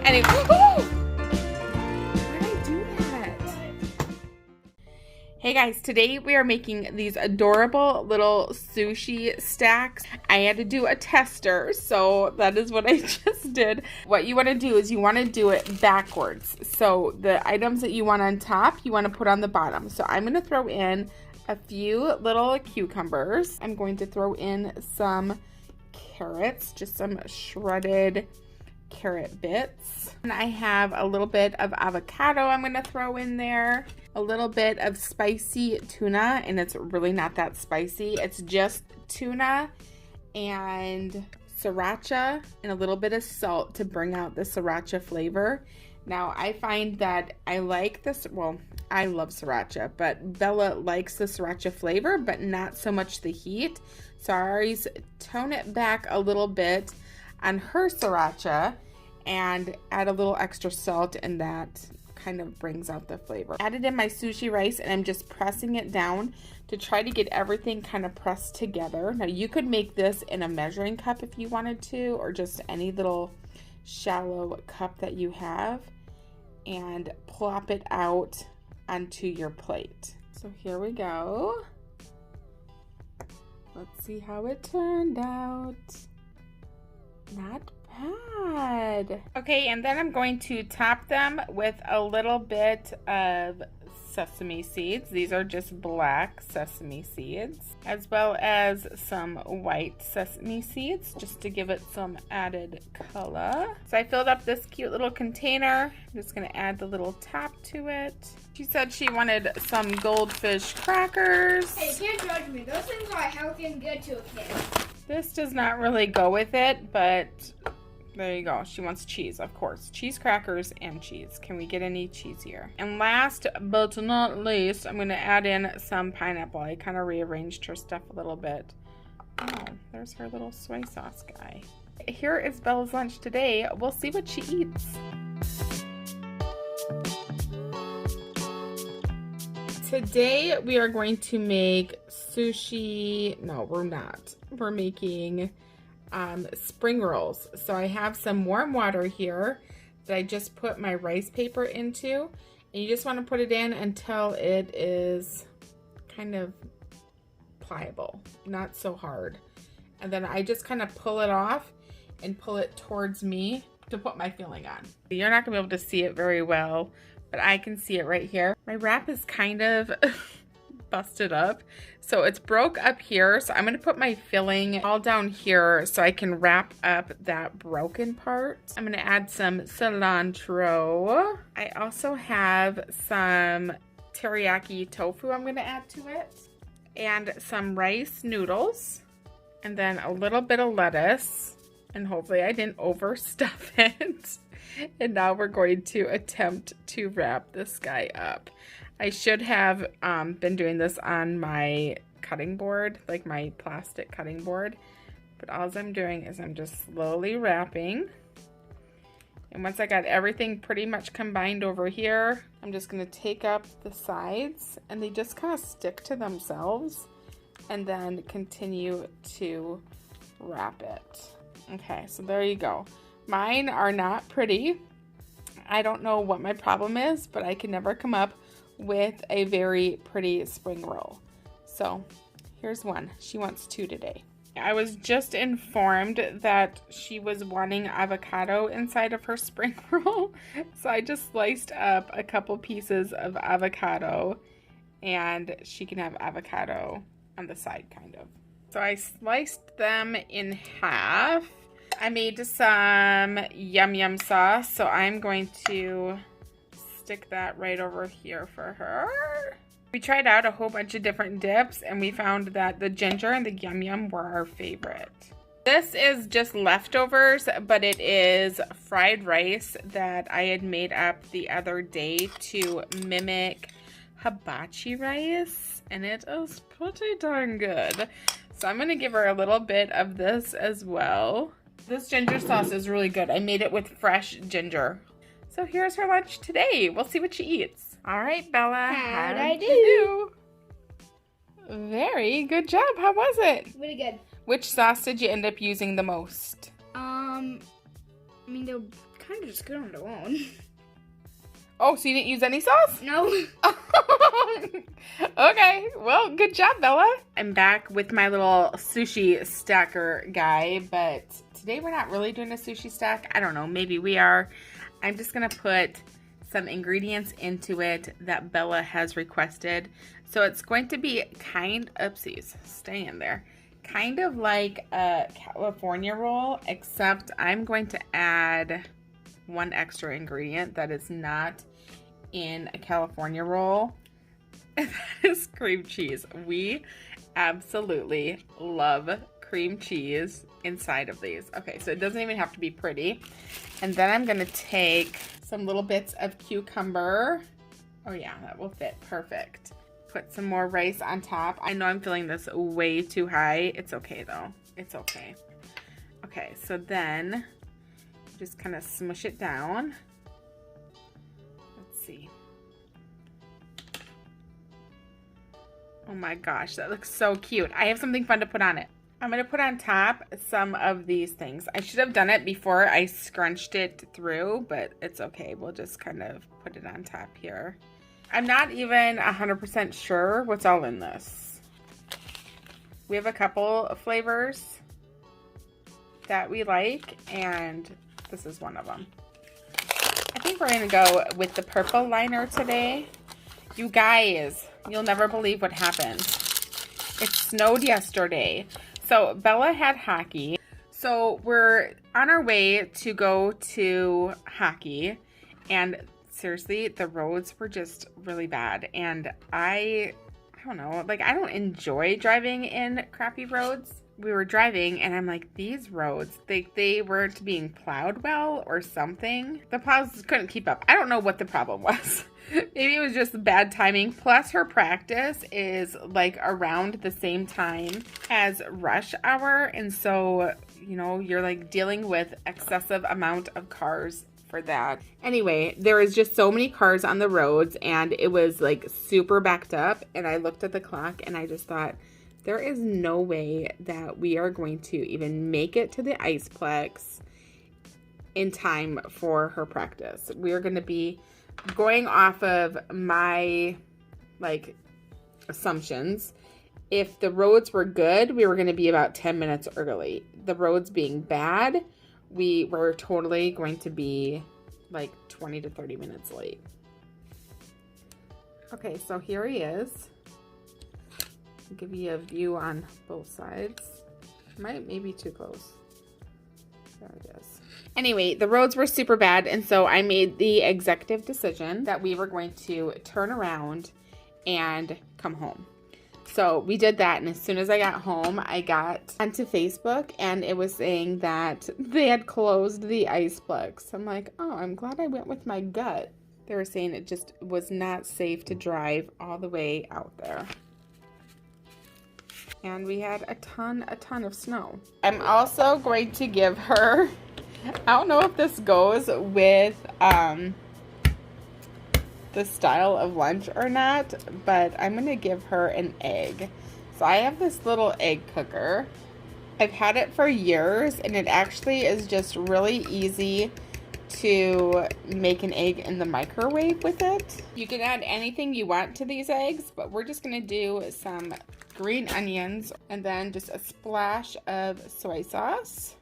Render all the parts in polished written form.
Anyway, why did I do that? Hey guys, today we are making these adorable little sushi stacks. I had to do a tester, so that is what I just did. What you want to do is you want to do it backwards. So the items that you want on top, you want to put on the bottom. So I'm going to throw in a few little cucumbers. I'm going to throw in some carrots, just some shredded carrot bits. And I have a little bit of avocado I'm going to throw in there. A little bit of spicy tuna, and it's really not that spicy. It's just tuna and sriracha and a little bit of salt to bring out the sriracha flavor. Now, I find that I like this, well, I love sriracha, but Bella likes the sriracha flavor, but not so much the heat. So I always tone it back a little bit on her sriracha and add a little extra salt, and that kind of brings out the flavor. Added in my sushi rice, and I'm just pressing it down to try to get everything kind of pressed together. Now you could make this in a measuring cup if you wanted to, or just any little shallow cup that you have, and plop it out onto your plate. So here we go. Let's see how it turned out. Not bad. Okay, and then I'm going to top them with a little bit of sesame seeds. These are just black sesame seeds, as well as some white sesame seeds, just to give it some added color. So I filled up this cute little container. I'm just gonna add the little top to it. She said she wanted some goldfish crackers. Hey, you can't judge me. Those things are healthy and good to a kid. This does not really go with it, but there you go. She wants cheese, of course. Cheese crackers and cheese. Can we get any cheese here? And last but not least, I'm going to add in some pineapple. I kind of rearranged her stuff a little bit. Oh, there's her little soy sauce guy. Here is Bella's lunch today. We'll see what she eats. Today we are going to make sushi. No, we're not. We're making spring rolls. So I have some warm water here that I just put my rice paper into, and you just want to put it in until it is kind of pliable, not so hard. And then I just kind of pull it off and pull it towards me to put my filling on. You're not gonna be able to see it very well, but I can see it right here. My wrap is kind of busted up, so it's broke up here, so I'm going to put my filling all down here so I can wrap up that broken part. I'm going to add some cilantro. I also have some teriyaki tofu I'm going to add to it, and some rice noodles, and then a little bit of lettuce, and hopefully I didn't overstuff it. And now we're going to attempt to wrap this guy up. I should have been doing this on my cutting board, like my plastic cutting board. But all I'm doing is I'm just slowly wrapping. And once I got everything pretty much combined over here, I'm just going to take up the sides, and they just kind of stick to themselves, and then continue to wrap it. Okay, so there you go. Mine are not pretty. I don't know what my problem is, but I can never come up with a very pretty spring roll. So here's one. She wants two today. I was just informed that she was wanting avocado inside of her spring roll. So I just sliced up a couple pieces of avocado, and she can have avocado on the side, kind of. So I sliced them in half. I made some yum yum sauce, so I'm going to stick that right over here for her. We tried out a whole bunch of different dips, and we found that the ginger and the yum yum were our favorite. This is just leftovers, but it is fried rice that I had made up the other day to mimic hibachi rice, and it is pretty darn good. So I'm going to give her a little bit of this as well. This ginger sauce is really good. I made it with fresh ginger. So here's her lunch today. We'll see what she eats. All right, Bella. How'd I do? Very good job. How was it? Really good. Which sauce did you end up using the most? I mean, they're kind of just good on their own. Oh, so you didn't use any sauce? No. Okay, well, good job, Bella. I'm back with my little sushi stacker guy, but today we're not really doing a sushi stack. I don't know, maybe we are. I'm just gonna put some ingredients into it that Bella has requested. So it's going to be oopsies, stay in there. Kind of like a California roll, except I'm going to add one extra ingredient that is not in a California roll. That is cream cheese. We absolutely love cream cheese inside of these. Okay, so it doesn't even have to be pretty. And then I'm gonna take some little bits of cucumber. Oh yeah, that will fit perfect. Put some more rice on top. I know I'm filling this way too high. It's okay though. It's okay. Okay, so then just kind of smush it down. Let's see. Oh my gosh, that looks so cute. I have something fun to put on it. I'm going to put on top some of these things. I should have done it before I scrunched it through, but it's okay. We'll just kind of put it on top here. I'm not even 100% sure what's all in this. We have a couple of flavors that we like, and this is one of them. I think we're going to go with the purple liner today. You guys, you'll never believe what happened. It snowed yesterday. So Bella had hockey. So we're on our way to go to hockey, and seriously, the roads were just really bad. And I don't know, like I don't enjoy driving in crappy roads. We were driving and I'm like, these roads, they weren't being plowed well or something. The plows couldn't keep up. I don't know what the problem was. Maybe it was just bad timing. Plus her practice is like around the same time as rush hour. And so, you know, you're like dealing with excessive amount of cars for that. Anyway, there was just so many cars on the roads and it was like super backed up. And I looked at the clock and I just thought, there is no way that we are going to even make it to the Iceplex in time for her practice. We are going to be going off of my like assumptions. If the roads were good, we were going to be about 10 minutes early. The roads being bad, we were totally going to be like 20 to 30 minutes late. Okay, so here he is. I'll give you a view on both sides. Maybe too close. There it is. Anyway, the roads were super bad, and so I made the executive decision that we were going to turn around and come home. So we did that, and as soon as I got home, I got onto Facebook, and it was saying that they had closed the Iceplex. I'm like, oh, I'm glad I went with my gut. They were saying it just was not safe to drive all the way out there. And we had a ton of snow. I'm also going to give her, I don't know if this goes with the style of lunch or not, but I'm going to give her an egg. So I have this little egg cooker. I've had it for years, and it actually is just really easy to make an egg in the microwave with it. You can add anything you want to these eggs, but we're just going to do some green onions and then just a splash of soy sauce.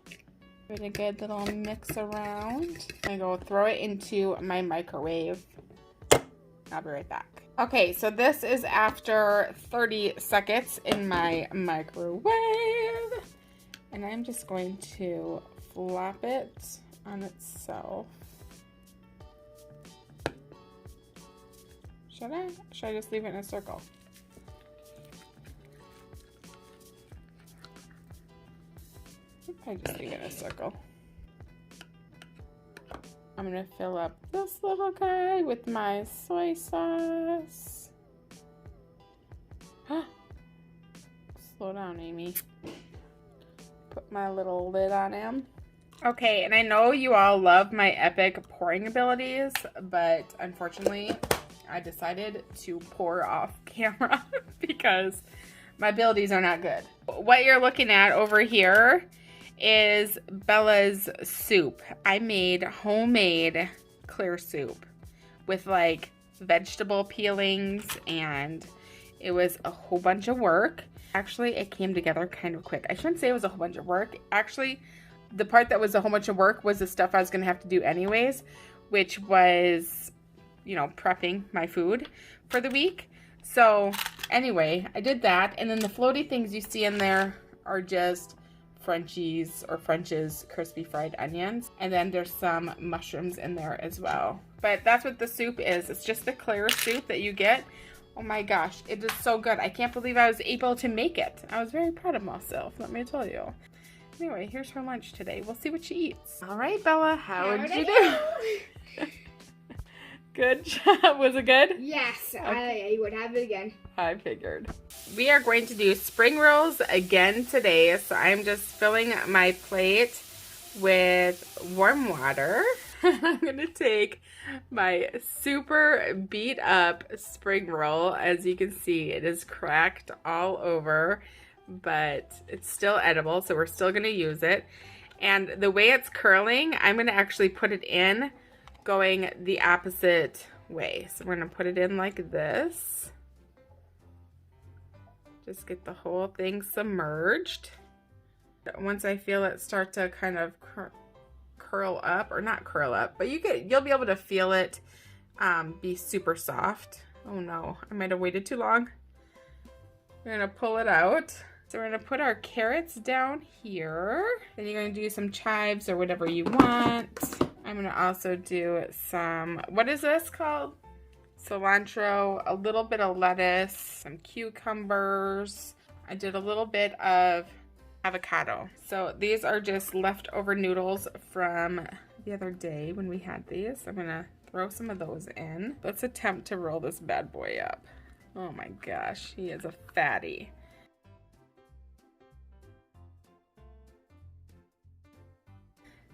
Give it a good little mix around. I'm going to go throw it into my microwave. I'll be right back. Okay, so this is after 30 seconds in my microwave. And I'm just going to flop it on itself. Should I? Should I just leave it in a circle? I just leave it in a circle. I'm gonna fill up this little guy with my soy sauce. Slow down, Amy. Put my little lid on him. Okay, and I know you all love my epic pouring abilities, but unfortunately, I decided to pour off camera because my abilities are not good. What you're looking at over here is Bella's soup. I made homemade clear soup with like vegetable peelings, and it was a whole bunch of work. Actually, it came together kind of quick. I shouldn't say it was a whole bunch of work. Actually, the part that was a whole bunch of work was the stuff I was going to have to do anyways, which was, you know, prepping my food for the week. So anyway, I did that. And then the floaty things you see in there are just Frenchies or French's crispy fried onions. And then there's some mushrooms in there as well. But that's what the soup is. It's just the clear soup that you get. Oh my gosh, it is so good. I can't believe I was able to make it. I was very proud of myself, let me tell you. Anyway, here's her lunch today. We'll see what she eats. All right, Bella, how did you do? Good job. Was it good? Yes, Okay. I would have it again. I figured. We are going to do spring rolls again today. So I'm just filling my plate with warm water. I'm going to take my super beat up spring roll. As you can see, it is cracked all over, but it's still edible, so we're still going to use it. And the way it's curling, I'm going to actually put it in going the opposite way. So we're going to put it in like this. Just get the whole thing submerged. Once I feel it start to kind of curl up, or not curl up, but you'll be able to feel it be super soft. Oh no, I might have waited too long. We're gonna pull it out. So we're gonna put our carrots down here. Then you're gonna do some chives or whatever you want. I'm gonna also do some, what is this called? Cilantro, a little bit of lettuce, some cucumbers. I did a little bit of avocado. So these are just leftover noodles from the other day when we had these. I'm gonna throw some of those in. Let's attempt to roll this bad boy up. Oh my gosh, he is a fatty.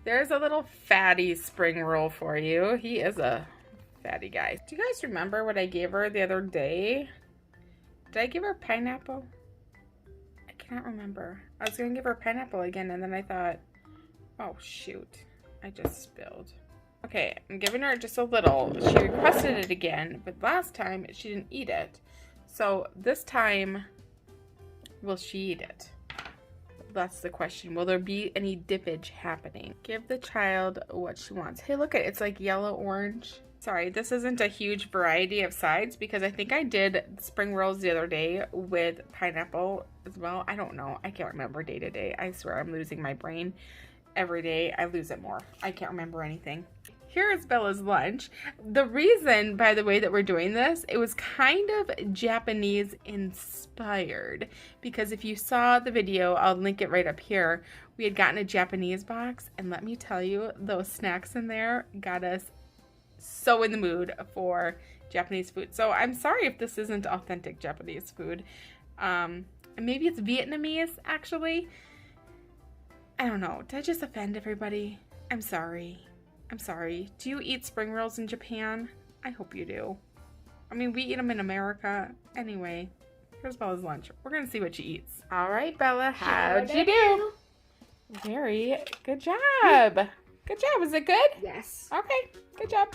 There's a little fatty spring roll for you. He is a fatty guy. Do you guys remember what I gave her the other day? Did I give her pineapple? I can't remember. I was gonna give her pineapple again, and then I thought, oh shoot, I just spilled. Okay, I'm giving her just a little. She requested it again, but last time she didn't eat it. So this time, will she eat it? That's the question. Will there be any dippage happening? Give the child what she wants. Hey, look at it. It's like yellow orange. Sorry, this isn't a huge variety of sides because I think I did spring rolls the other day with pineapple as well. I don't know. I can't remember day to day. I swear I'm losing my brain. Every day I lose it more. I can't remember anything. Here is Bella's lunch. The reason, by the way, that we're doing this, it was kind of Japanese inspired because if you saw the video, I'll link it right up here. We had gotten a Japanese box, and let me tell you, those snacks in there got us so in the mood for Japanese food. So I'm sorry if this isn't authentic Japanese food. Maybe it's Vietnamese, actually. I don't know. Did I just offend everybody? I'm sorry. I'm sorry. Do you eat spring rolls in Japan? I hope you do. I mean, we eat them in America. Anyway, here's Bella's lunch. We're going to see what she eats. All right, Bella, how'd you do? Very good job. Good job. Was it good? Yes. Okay, good job.